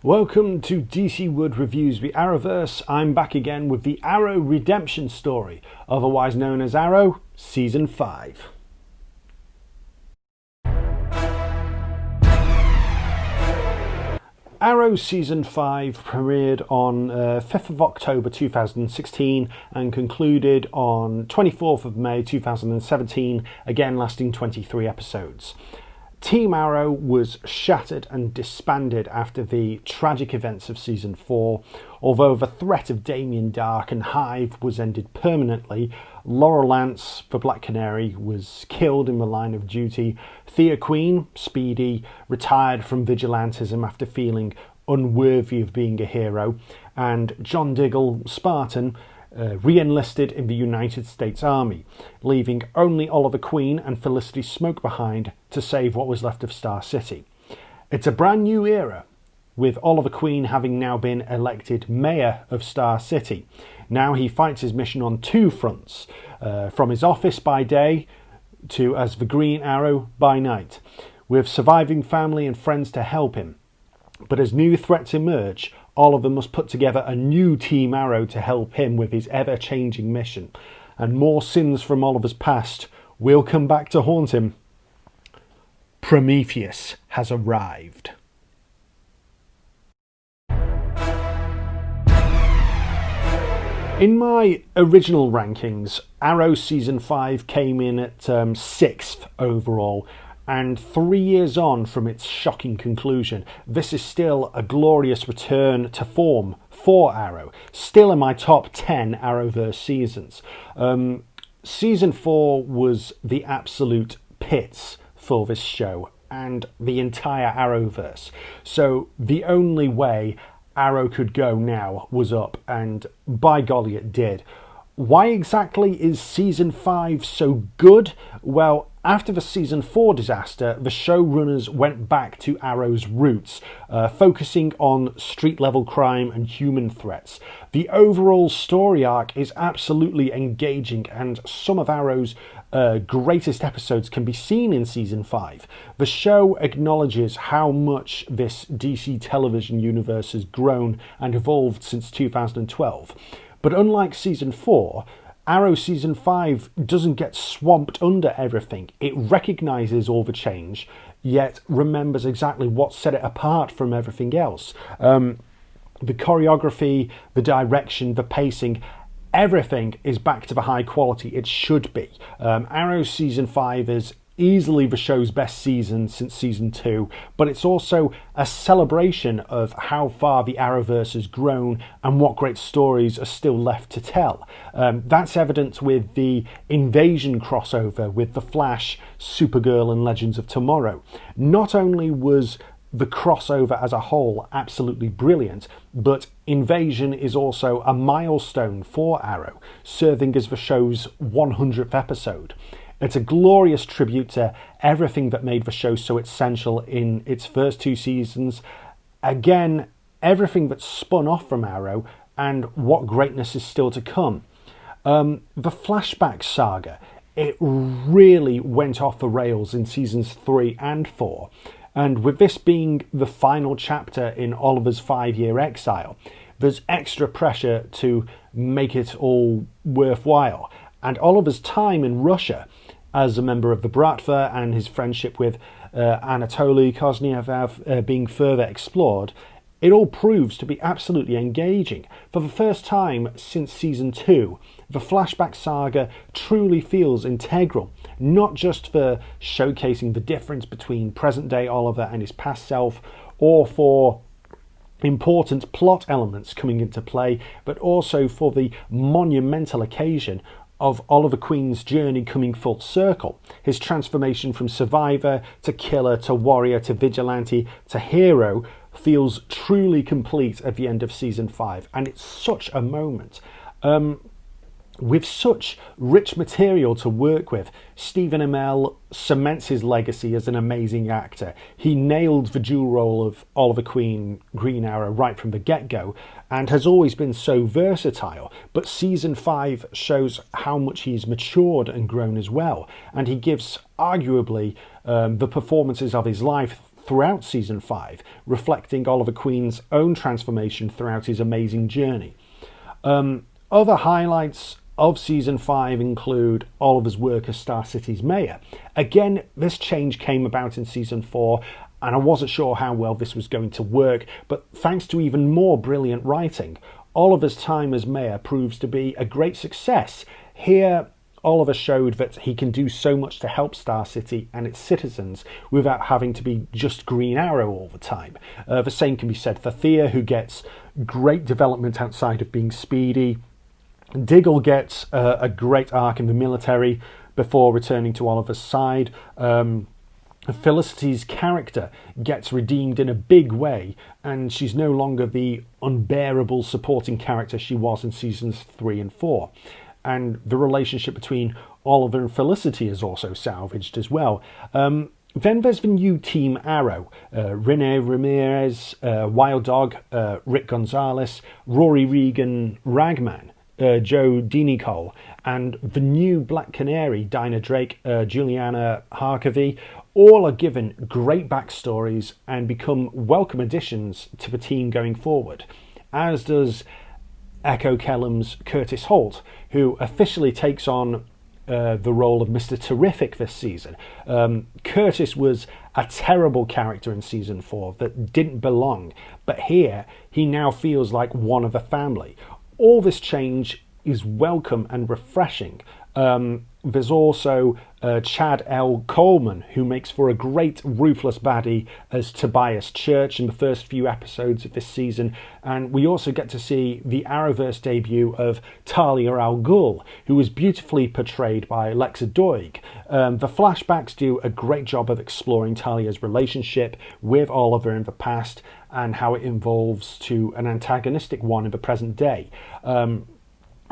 Welcome to DC Wood Reviews the Arrowverse. I'm back again with the Arrow redemption story, otherwise known as Arrow Season 5. Arrow Season 5 premiered on 5th of October 2016 and concluded on 24th of May 2017, again lasting 23 episodes. Team Arrow was shattered and disbanded after the tragic events of Season 4. Although the threat of Damien Darhk and Hive was ended permanently, Laurel Lance, the Black Canary, was killed in the line of duty. Thea Queen, Speedy, retired from vigilantism after feeling unworthy of being a hero. And John Diggle, Spartan, re-enlisted in the United States Army, leaving only Oliver Queen and Felicity Smoke behind to save what was left of Star City. It's a brand new era, with Oliver Queen having now been elected mayor of Star City. Now he fights his mission on two fronts, from his office by day to as the Green Arrow by night, with surviving family and friends to help him. But as new threats emerge, Oliver must put together a new Team Arrow to help him with his ever-changing mission. And more sins from Oliver's past will come back to haunt him. Prometheus has arrived. In my original rankings, Arrow Season 5 came in at 6th overall. And 3 years on from its shocking conclusion, this is still a glorious return to form for Arrow. Still in my top 10 Arrowverse seasons. Season 4 was the absolute pits for this show and the entire Arrowverse. So the only way Arrow could go now was up, and by golly it did. Why exactly is Season 5 so good? Well, after the Season 4 disaster, the showrunners went back to Arrow's roots, focusing on street-level crime and human threats. The overall story arc is absolutely engaging, and some of Arrow's greatest episodes can be seen in Season 5. The show acknowledges how much this DC television universe has grown and evolved since 2012. But unlike Season 4, Arrow Season 5 doesn't get swamped under everything. It recognises all the change, yet remembers exactly what set it apart from everything else. The choreography, the direction, the pacing, everything is back to the high quality it should be. Arrow Season 5 is easily the show's best season since Season 2, but it's also a celebration of how far the Arrowverse has grown and what great stories are still left to tell. That's evident with the Invasion crossover with The Flash, Supergirl and Legends of Tomorrow. Not only was the crossover as a whole absolutely brilliant, but Invasion is also a milestone for Arrow, serving as the show's 100th episode. It's a glorious tribute to everything that made the show so essential in its first two seasons. Again, everything that spun off from Arrow and what greatness is still to come. The flashback saga, it really went off the rails in Seasons 3 and 4. And with this being the final chapter in Oliver's 5-year exile, there's extra pressure to make it all worthwhile. And Oliver's time in Russia as a member of the Bratva and his friendship with Anatoly Kosnev being further explored, it all proves to be absolutely engaging. For the first time since Season 2, the flashback saga truly feels integral, not just for showcasing the difference between present-day Oliver and his past self, or for important plot elements coming into play, but also for the monumental occasion of Oliver Queen's journey coming full circle. His transformation from survivor to killer to warrior to vigilante to hero feels truly complete at the end of Season 5, and it's such a moment. With such rich material to work with, Stephen Amell cements his legacy as an amazing actor. He nailed the dual role of Oliver Queen, Green Arrow, right from the get-go, and has always been so versatile. But Season 5 shows how much he's matured and grown as well, and he gives arguably the performances of his life throughout season 5, reflecting Oliver Queen's own transformation throughout his amazing journey. Other highlights of season 5 include Oliver's work as Star City's mayor. Again, this change came about in season 4, and I wasn't sure how well this was going to work, but thanks to even more brilliant writing, Oliver's time as mayor proves to be a great success. Here, Oliver showed that he can do so much to help Star City and its citizens without having to be just Green Arrow all the time. The same can be said for Thea, who gets great development outside of being Speedy. Diggle gets a great arc in the military before returning to Oliver's side. Felicity's character gets redeemed in a big way, and she's no longer the unbearable supporting character she was in seasons 3 and 4. And the relationship between Oliver and Felicity is also salvaged as well. Then there's the new Team Arrow. Renee Ramirez, Wild Dog, Rick Gonzalez, Rory Regan Ragman, Joe DiNicole, and the new Black Canary, Dinah Drake, Juliana Harkavy. All are given great backstories and become welcome additions to the team going forward, as does Echo Kellum's Curtis Holt, who officially takes on the role of Mr. Terrific this season. Curtis was a terrible character in season 4 that didn't belong, but here he now feels like one of the family. All this change is welcome and refreshing. There's also Chad L. Coleman, who makes for a great ruthless baddie as Tobias Church in the first few episodes of this season, and we also get to see the Arrowverse debut of Talia al Ghul, who was beautifully portrayed by Lexa Doig. The flashbacks do a great job of exploring Talia's relationship with Oliver in the past and how it evolves to an antagonistic one in the present day.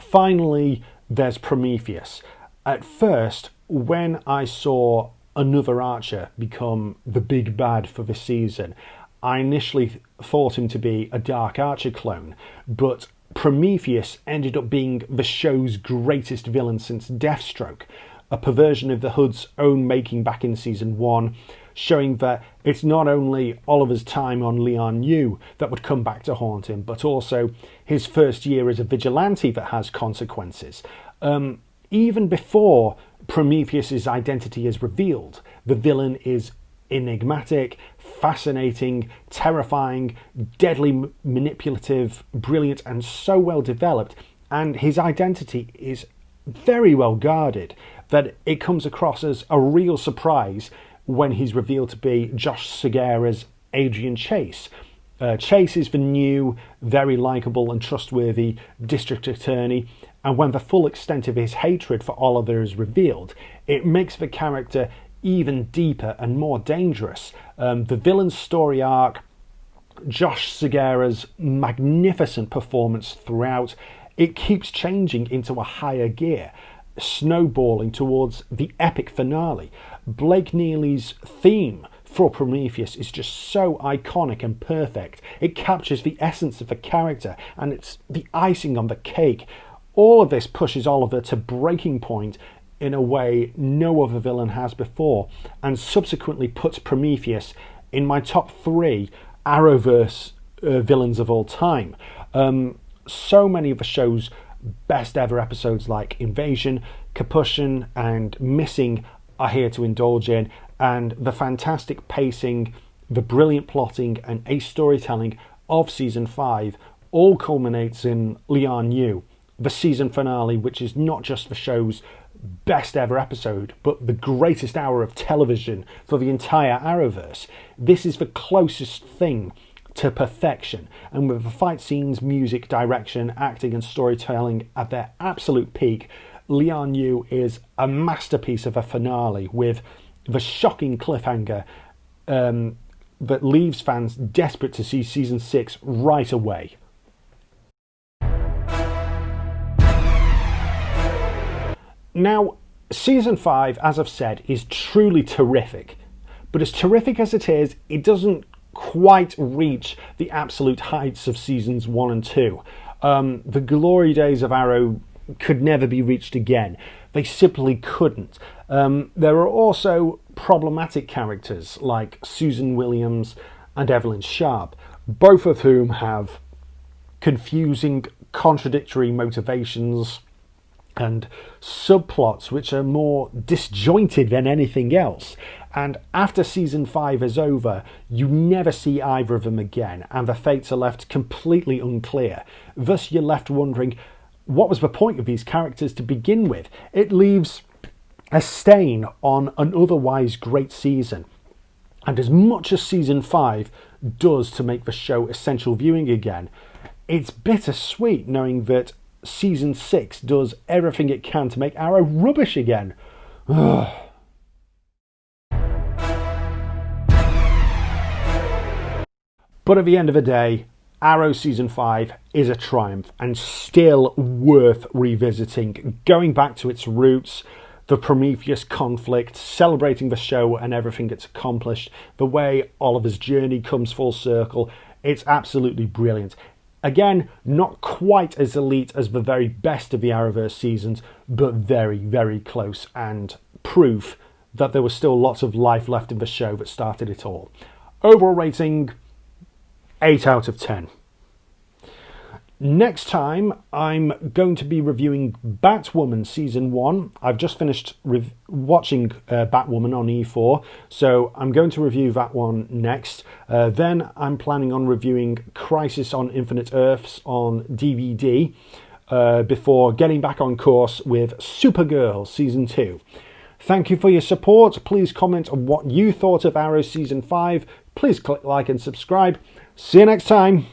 Finally, there's Prometheus. At first, when I saw another Archer become the big bad for this season, I initially thought him to be a Dark Archer clone, but Prometheus ended up being the show's greatest villain since Deathstroke, a perversion of the Hood's own making back in season 1, showing that it's not only Oliver's time on Leon Yu that would come back to haunt him, but also his first year as a vigilante that has consequences. Even before Prometheus's identity is revealed, the villain is enigmatic, fascinating, terrifying, deadly manipulative, brilliant, and so well developed, and his identity is very well guarded that it comes across as a real surprise when he's revealed to be Josh Segarra's Adrian Chase. Chase is the new, very likeable and trustworthy district attorney, and when the full extent of his hatred for Oliver is revealed, it makes the character even deeper and more dangerous. The villain's story arc, Josh Segarra's magnificent performance throughout, it keeps changing into a higher gear, snowballing towards the epic finale. Blake Neely's theme for Prometheus is just so iconic and perfect. It captures the essence of the character, and it's the icing on the cake. All of this pushes Oliver to breaking point in a way no other villain has before, and subsequently puts Prometheus in my top 3 Arrowverse villains of all time. So many of the show's best ever episodes like Invasion, Capuchin, and Missing are here to indulge in, and the fantastic pacing, the brilliant plotting, and ace storytelling of season 5 all culminates in Leon Yu, the season finale, which is not just the show's best ever episode, but the greatest hour of television for the entire Arrowverse. This is the closest thing to perfection, and with the fight scenes, music, direction, acting, and storytelling at their absolute peak, Leon Yu is a masterpiece of a finale with the shocking cliffhanger that leaves fans desperate to see season 6 right away. Now, season 5, as I've said, is truly terrific, but as terrific as it is, it doesn't quite reach the absolute heights of seasons 1 and 2. The glory days of Arrow could never be reached again. They simply couldn't. There are also problematic characters like Susan Williams and Evelyn Sharp, both of whom have confusing, contradictory motivations and subplots which are more disjointed than anything else. And after season 5 is over, you never see either of them again, and the fates are left completely unclear. Thus you're left wondering, what was the point of these characters to begin with? It leaves a stain on an otherwise great season. And as much as season 5 does to make the show essential viewing again, it's bittersweet knowing that season 6 does everything it can to make Arrow rubbish again. Ugh. But at the end of the day, Arrow season 5 is a triumph and still worth revisiting, going back to its roots, the Prometheus conflict, celebrating the show and everything it's accomplished, the way Oliver's journey comes full circle. It's absolutely brilliant. Again, not quite as elite as the very best of the Arrowverse seasons, but very, very close, and proof that there was still lots of life left in the show that started it all. Overall rating, 8 out of 10. Next time, I'm going to be reviewing Batwoman Season 1. I've just finished watching Batwoman on E4, so I'm going to review that one next. Then I'm planning on reviewing Crisis on Infinite Earths on DVD before getting back on course with Supergirl Season 2. Thank you for your support. Please comment on what you thought of Arrow Season 5. Please click like and subscribe. See you next time.